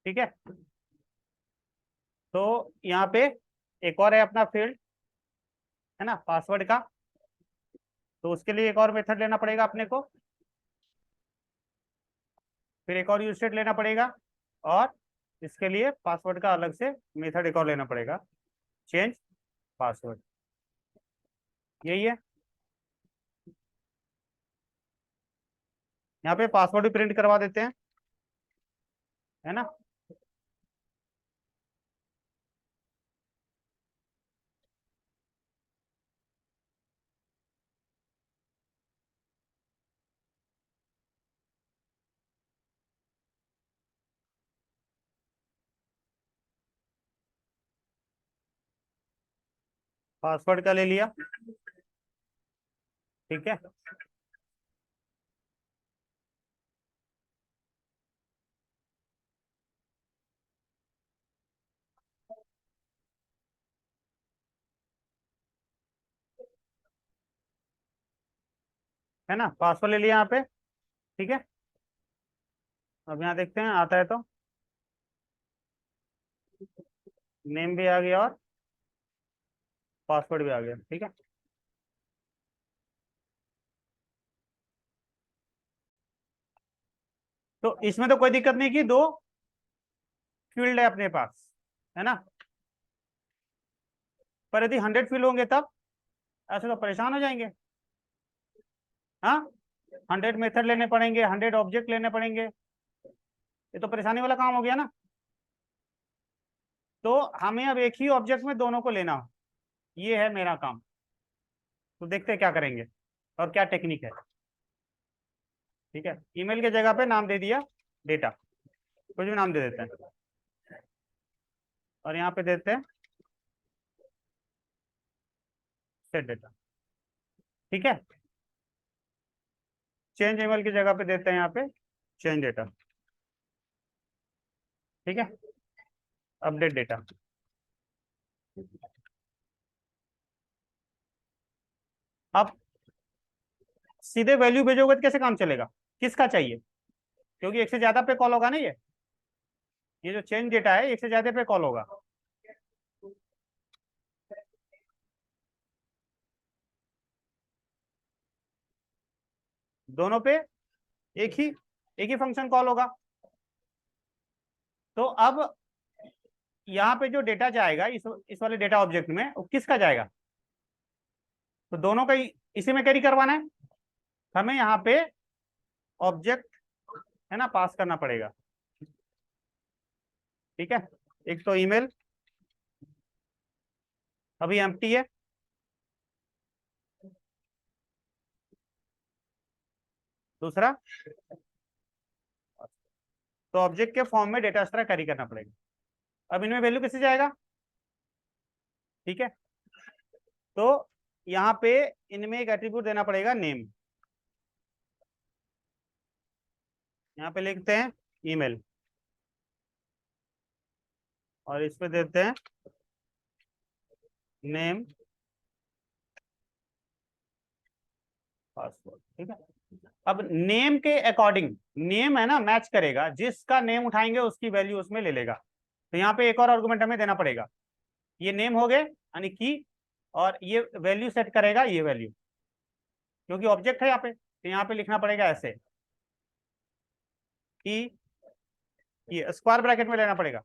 ठीक है। तो यहाँ पे एक और है अपना फील्ड, है ना, पासवर्ड का। तो उसके लिए एक और मेथड लेना पड़ेगा अपने को, फिर एक और यूज स्टेट लेना पड़ेगा, और इसके लिए पासवर्ड का अलग से मेथड एक और लेना पड़ेगा, चेंज पासवर्ड। यही है। यहाँ पे पासवर्ड भी प्रिंट करवा देते हैं, है ना। पासवर्ड का ले लिया। ठीक है। है ना, पासवर्ड ले लिया यहाँ पे। ठीक है। अब यहाँ देखते हैं आता है तो, नेम भी आ गया और पासवर्ड भी आ गया। ठीक है। तो इसमें तो कोई दिक्कत नहीं की, दो फील्ड है अपने पास, है ना। पर यदि 100 फील्ड होंगे तब ऐसे तो परेशान हो जाएंगे। हाँ, 100 मेथड लेने पड़ेंगे, 100 ऑब्जेक्ट लेने पड़ेंगे, ये तो परेशानी वाला काम हो गया ना। तो हमें अब एक ही ऑब्जेक्ट में दोनों को लेना हो, ये है मेरा काम। तो देखते हैं क्या करेंगे और क्या टेक्निक है। ठीक है, ईमेल के जगह पे नाम दे दिया डेटा, कुछ भी नाम दे देते हैं, और यहाँ पे देते हैं सेट डेटा। ठीक है। चेंज ईमेल की जगह पे देते हैं यहाँ पे चेंज डेटा। ठीक है। Update data. अब सीधे वैल्यू भेजोगे तो कैसे काम चलेगा, किसका चाहिए, क्योंकि एक से ज्यादा पे कॉल होगा ना। ये जो चेंज डेटा है एक से ज्यादा पे कॉल होगा। दोनों पे एक ही फंक्शन कॉल होगा। तो अब यहाँ पे जो डेटा जाएगा इस वाले डेटा ऑब्जेक्ट में, वो किसका जाएगा, तो दोनों का ही इसी में कैरी करवाना है। हमें यहाँ पे ऑब्जेक्ट, है ना, पास करना पड़ेगा। ठीक है। एक तो ईमेल अभी एम्प्टी है, दूसरा तो ऑब्जेक्ट के फॉर्म में डेटा स्ट्रक्चर कैरी करना पड़ेगा। अब इनमें वैल्यू किससे जाएगा। ठीक है। तो यहाँ पे इनमें एक एट्रीब्यूट देना पड़ेगा नेम। यहाँ पे लिखते हैं ईमेल, और इस पे देते हैं नेम पासवर्ड। ठीक है। अब नेम के अकॉर्डिंग, नेम है ना मैच करेगा, जिसका नेम उठाएंगे उसकी वैल्यू उसमें ले लेगा। तो यहाँ पे एक और आर्गुमेंट हमें देना पड़ेगा, ये नेम हो गए यानी की, और ये वैल्यू सेट करेगा ये वैल्यू, क्योंकि ऑब्जेक्ट है यहाँ पे। तो यहाँ पे लिखना पड़ेगा ऐसे कि ये स्क्वायर ब्रैकेट में लेना पड़ेगा।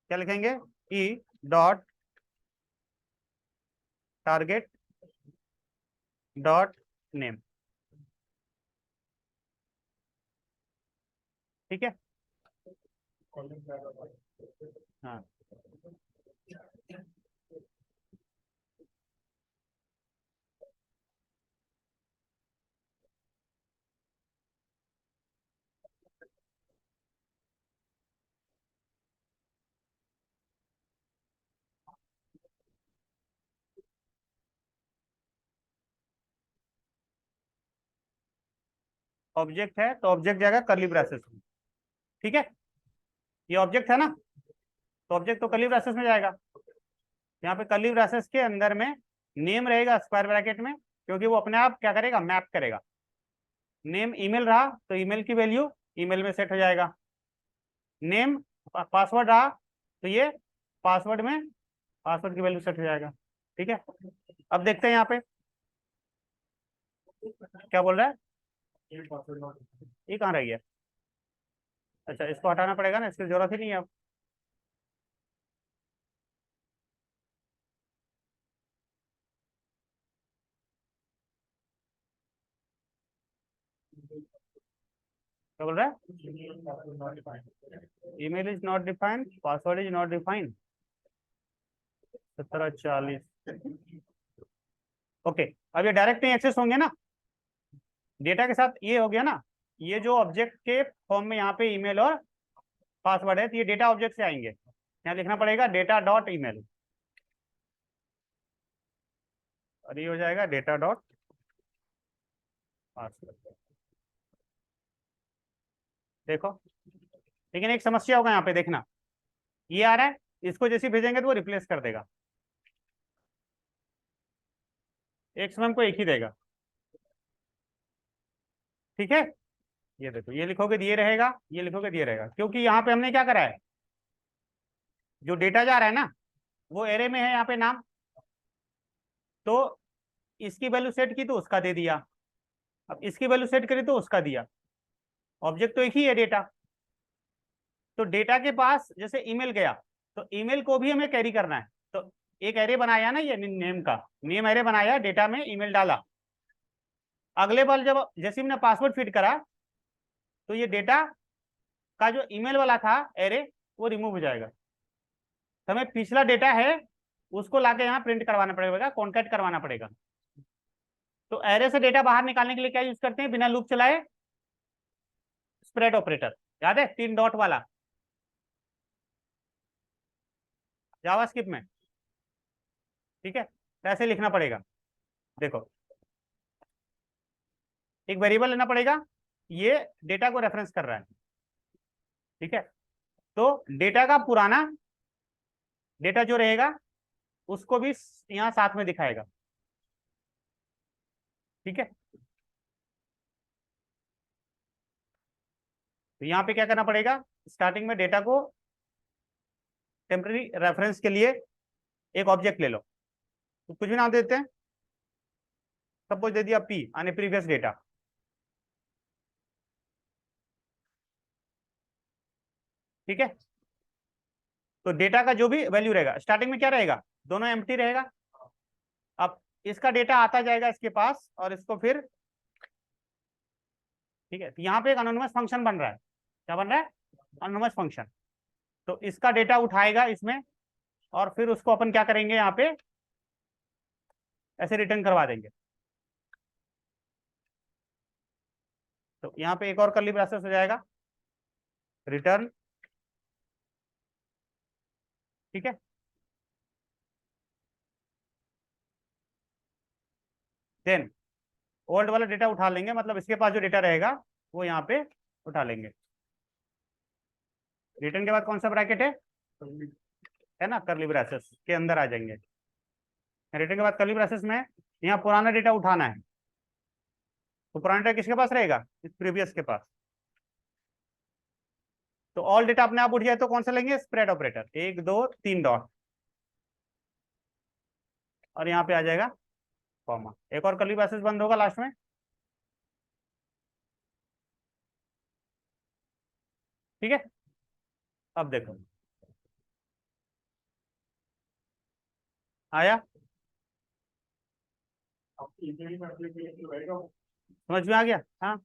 क्या लिखेंगे, E dot target dot name. ठीक है। हाँ, ऑब्जेक्ट है तो ऑब्जेक्ट जाएगा कर्ली ब्रेसेस में। ठीक है, ये ऑब्जेक्ट है ना, तो ऑब्जेक्ट तो कर्ली ब्रेसेस में जाएगा। यहाँ पे कर्ली ब्रेसेस के अंदर में नेम रहेगा स्क्वायर ब्रैकेट में, क्योंकि वो अपने आप क्या करेगा, मैप करेगा। नेम ईमेल रहा तो ईमेल की वैल्यू ईमेल में सेट हो जाएगा। नेम पासवर्ड रहा तो ये पासवर्ड में पासवर्ड की वैल्यू सेट हो जाएगा। ठीक है, अब देखते हैं यहाँ पे क्या बोल रहा है। ये कहाँ रह गया? अच्छा, इसको हटाना पड़ेगा ना, इसकी जरूरत ही नहीं है अब। क्या बोल रहा है? Email is not defined, password is not defined. 1740। Okay, अब ये डायरेक्ट नहीं एक्सेस होंगे ना, डेटा के साथ ये हो गया ना। ये जो ऑब्जेक्ट के फॉर्म में यहाँ पे ईमेल और पासवर्ड है, तो ये डेटा ऑब्जेक्ट से आएंगे। यहाँ लिखना पड़ेगा डेटा डॉट ईमेल, और ये हो जाएगा डेटा डॉट पासवर्ड। देखो, लेकिन एक समस्या होगा यहाँ पे, देखना ये आ रहा है, इसको जैसे ही भेजेंगे तो वो रिप्लेस कर देगा, एक समय हमको एक ही देगा। ठीक है, ये देखो, ये लिखोगे दिए रहेगा, ये लिखोगे दिए रहेगा, क्योंकि यहाँ पे हमने क्या करा है, जो डेटा जा रहा है ना वो एरे में है यहाँ पे नाम, तो इसकी वैल्यू सेट की तो उसका दे दिया, अब इसकी वैल्यू सेट करी तो उसका दिया। ऑब्जेक्ट तो एक ही है डेटा, तो डेटा के पास जैसे ईमेल गया तो ईमेल को भी हमें कैरी करना है। तो एक एरे बनाया ना, ये नेम का नेम एरे बनाया, डेटा में ईमेल डाला। अगले बार जब जैसे हमने पासवर्ड फिट करा तो ये डेटा का जो ईमेल वाला था एरे वो रिमूव हो जाएगा। तो हमें पिछला डेटा है उसको लाके यहाँ प्रिंट करवाना पड़ेगा, कॉन्कैट करवाना पड़ेगा। तो एरे से डेटा बाहर निकालने के लिए क्या यूज करते हैं बिना लूप चलाए? स्प्रेड ऑपरेटर, याद है 3 डॉट वाला जावास्क्रिप्ट में। ठीक है, तो ऐसे लिखना पड़ेगा। देखो, एक वेरिएबल लेना पड़ेगा, ये डेटा को रेफरेंस कर रहा है। ठीक है, तो डेटा का पुराना डेटा जो रहेगा उसको भी यहाँ साथ में दिखाएगा। ठीक है, तो यहाँ पे क्या करना पड़ेगा, स्टार्टिंग में डेटा को टेम्पररी रेफरेंस के लिए एक ऑब्जेक्ट ले लो, तो कुछ भी नाम देते हैं, सपोज दे दिया पी यानी प्रीवियस डेटा। ठीक है, तो डेटा का जो भी वैल्यू रहेगा स्टार्टिंग में क्या रहेगा, दोनों एम्प्टी रहेगा। अब इसका डेटा आता जाएगा इसके पास और इसको फिर, ठीक है, तो यहाँ पे एक अनोनिमस फंक्शन बन रहा है। क्या बन रहा है? Anonymous function. तो इसका डेटा उठाएगा इसमें, और फिर उसको अपन क्या करेंगे, यहाँ पे ऐसे रिटर्न करवा देंगे। तो यहाँ पे एक और कर्ली ब्रेसेस हो जाएगा, रिटर्न। ठीक है, देन ओल्ड वाला डेटा उठा लेंगे, मतलब इसके पास जो डेटा रहेगा वो यहाँ पे उठा लेंगे। रिटर्न के बाद कौन सा ब्रैकेट है ना, कर्ली ब्रेसेस के अंदर आ जाएंगे। रिटर्न के बाद कर्ली ब्रेसेस में यहाँ पुराना डेटा उठाना है, तो पुराना डेटा किसके पास रहेगा, इस प्रीवियस के पास। तो ऑल डेटा अपने आप उठ जाए तो कौन सा लेंगे, स्प्रेड ऑपरेटर, 1 2 3 डॉट, और यहाँ पे आ जाएगा कॉमा, एक और कर्ली ब्रेसेस बंद होगा लास्ट में। ठीक है, अब देखो आया, समझ में आ गया? हाँ,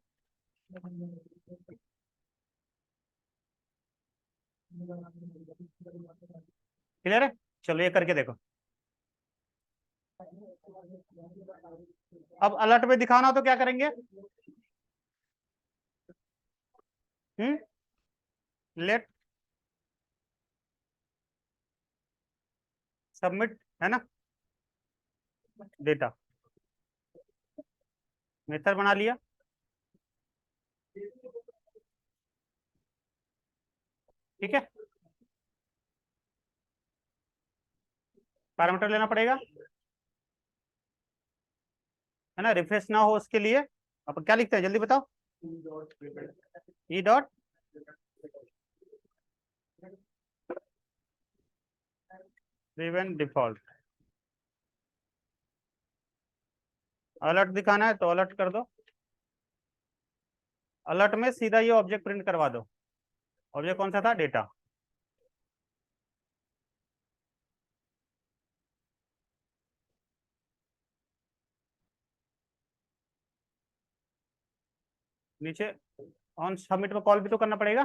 क्लियर है? चलो ये करके देखो। अब अलर्ट में दिखाना हो तो क्या करेंगे, लेट सबमिट, है ना, डेटा मेथड बना लिया। ठीक है, पैरामीटर लेना पड़ेगा, है ना, रिफ्रेश ना हो उसके लिए अपन क्या लिखते हैं, जल्दी बताओ। E dot prevent default. Alert दिखाना है तो अलर्ट कर दो, अलर्ट में सीधा ये ऑब्जेक्ट प्रिंट करवा दो। ऑब्जेक्ट कौन सा था, डेटा। नीचे ऑन सबमिट में कॉल भी तो करना पड़ेगा।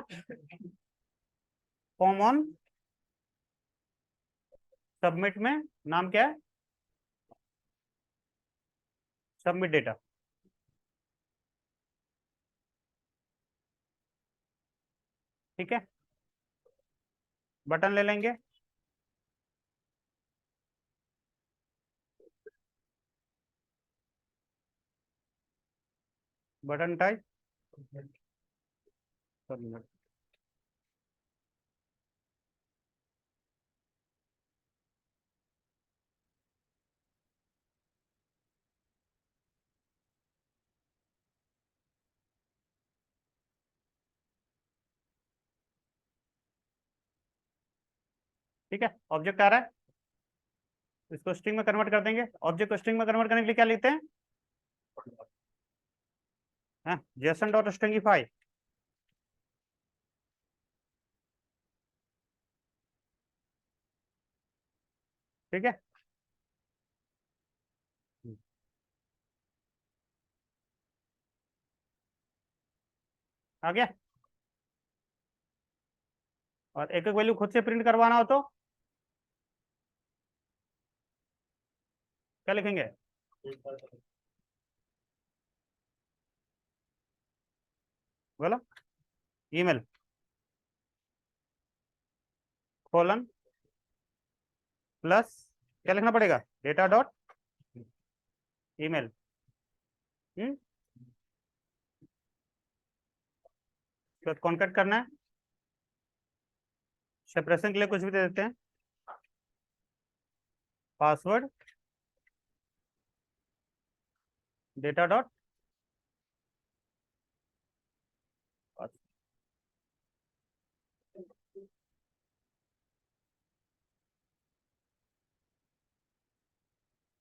फॉर्म ऑन सबमिट में नाम क्या है, सबमिट डेटा। ठीक है, बटन ले लेंगे, बटन टाइप सबमिट। ठीक है, ऑब्जेक्ट आ रहा है, इसको स्ट्रिंग में कन्वर्ट कर देंगे। ऑब्जेक्ट को स्ट्रिंग में कन्वर्ट करने के लिए क्या लिखते हैं, जेसन डॉट स्ट्रिंगिफाई। ठीक है, आ गया। और एक एक वैल्यू खुद से प्रिंट करवाना हो तो क्या लिखेंगे, बोलो, ईमेल कोलन प्लस क्या लिखना पड़ेगा, डेटा डॉट ईमेल। कॉन्केट करना है, सेपरेशन के लिए कुछ भी दे देते हैं, पासवर्ड डेटा डॉट।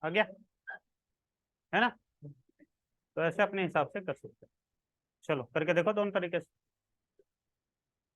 आ गया, है ना। तो ऐसे अपने हिसाब से कर सकते हैं। चलो करके देखो दोनों तरीके से।